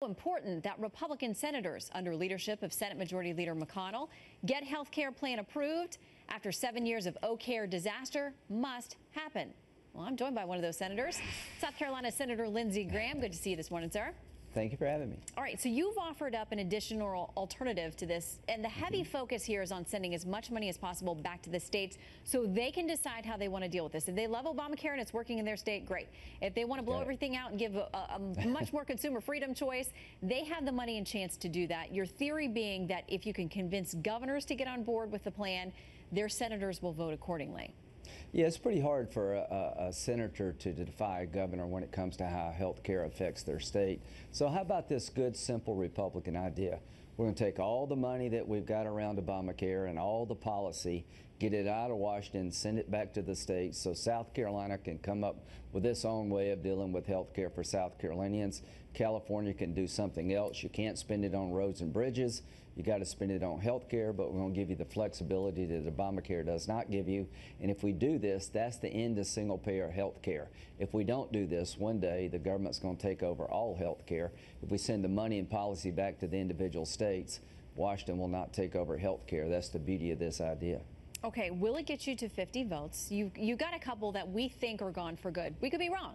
important that Republican senators under leadership of Senate Majority Leader McConnell get health care plan approved after 7 years of Obamacare disaster must happen. Well, I'm joined by one of those senators, South Carolina Senator Lindsey Graham. Good to see you this morning, sir. Thank you for having me. All right, so you've offered up an additional alternative to this, and the heavy focus here is on sending as much money as possible back to the states so they can decide how they want to deal with this. If they love Obamacare and it's working in their state, great. If they want to blow everything out and give a much more consumer freedom choice, they have the money and chance to do that. Your theory being that if you can convince governors to get on board with the plan, their senators will vote accordingly. Yeah, it's pretty hard for a senator to defy a governor when it comes to how health care affects their state. So how about this good, simple Republican idea? We're going to take all the money that we've got around Obamacare and all the policy, get it out of Washington, send it back to the states so South Carolina can come up with its own way of dealing with health care for South Carolinians. California can do something else. You can't spend it on roads and bridges. You got to spend it on health care, but we're going to give you the flexibility that Obamacare does not give you. And if we do this, that's the end of single-payer health care. If we don't do this, one day the government's going to take over all health care. If we send the money and policy back to the individual states, Washington will not take over health care. That's the beauty of this idea. Okay, will it get you to 50 votes? You got a couple that we think are gone for good. We could be wrong.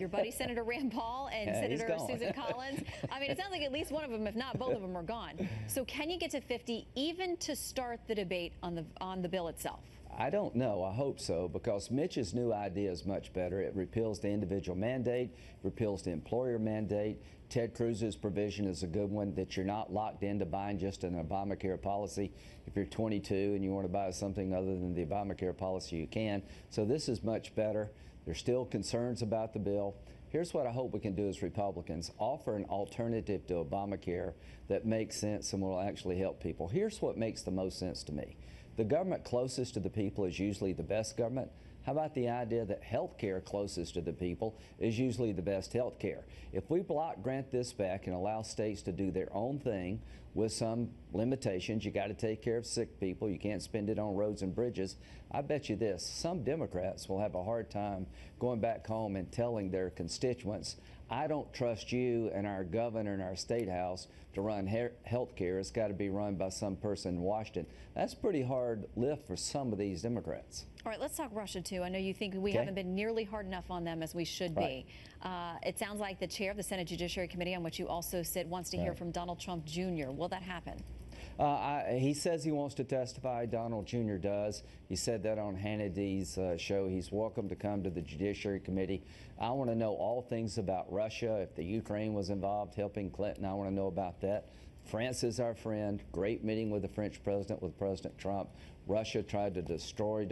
Your buddy Senator Rand Paul and Senator Susan Collins. I mean, it sounds like at least one of them, if not both of them, are gone. So can you get to 50 even to start the debate on the bill itself? I don't know. I hope so, because Mitch's new idea is much better. It repeals the individual mandate, repeals the employer mandate. Ted Cruz's provision is a good one, that you're not locked into buying just an Obamacare policy. If you're 22 and you want to buy something other than the Obamacare policy, you can. So this is much better. There's still concerns about the bill. Here's what I hope we can do as Republicans: offer an alternative to Obamacare that makes sense and will actually help people. Here's what makes the most sense to me. The government closest to the people is usually the best government. How about the idea that health care closest to the people is usually the best health care? If we block grant this back and allow states to do their own thing with some limitations, you got to take care of sick people, you can't spend it on roads and bridges, I bet you this, some Democrats will have a hard time going back home and telling their constituents, I don't trust you and our governor and our state house to run health care. It's got to be run by some person in Washington. That's a pretty hard lift for some of these Democrats. All right, let's talk Russia, too. I know you think we haven't been nearly hard enough on them as we should be. It sounds like the chair of the Senate Judiciary Committee, on which you also sit, wants to hear from Donald Trump Jr. Will that happen? He says he wants to testify. Donald Jr. does. He said that on Hannity's show. He's welcome to come to the Judiciary Committee. I want to know all things about Russia. If the Ukraine was involved helping Clinton, I want to know about that. France is our friend. Great meeting with the French president, with President Trump. Russia tried to destroy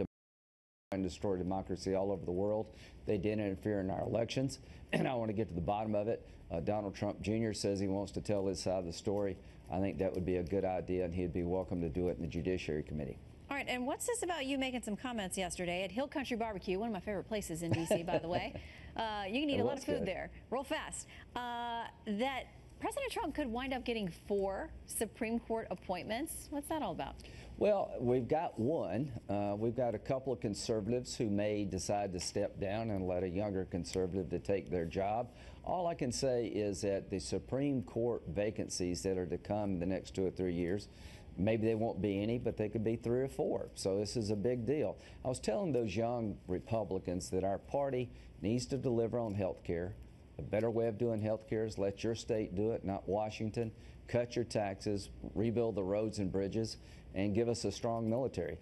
democracy all over the world. They did interfere in our elections, and I want to get to the bottom of it. Donald Trump Jr. says he wants to tell his side of the story. I think that would be a good idea, and he'd be welcome to do it in the Judiciary Committee. All right, and what's this about you making some comments yesterday at Hill Country Barbecue, one of my favorite places in D.C., by the way. You can eat a lot of food there, real fast. That President Trump could wind up getting 4 Supreme Court appointments. What's that all about? Well, we've got one. We've got a couple of conservatives who may decide to step down and let a younger conservative to take their job. All I can say is that the Supreme Court vacancies that are to come in the next 2 or 3 years, maybe they won't be any, but they could be 3 or 4. So this is a big deal. I was telling those young Republicans that our party needs to deliver on health care. A better way of doing health care is let your state do it, not Washington. Cut your taxes, rebuild the roads and bridges, and give us a strong military.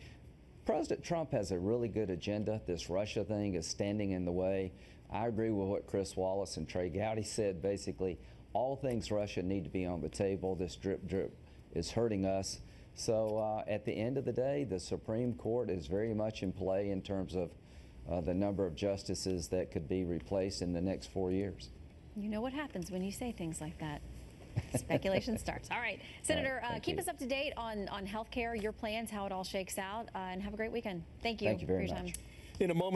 President Trump has a really good agenda. This Russia thing is standing in the way. I agree with what Chris Wallace and Trey Gowdy said. Basically, all things Russia need to be on the table. This drip is hurting us. So at the end of the day, the Supreme Court is very much in play in terms of the number of justices that could be replaced in the next 4 years. You know what happens when you say things like that. Speculation starts. All right, Senator, keep us up to date on health care, your plans, how it all shakes out, and have a great weekend. Thank you very for your much. time. In a moment.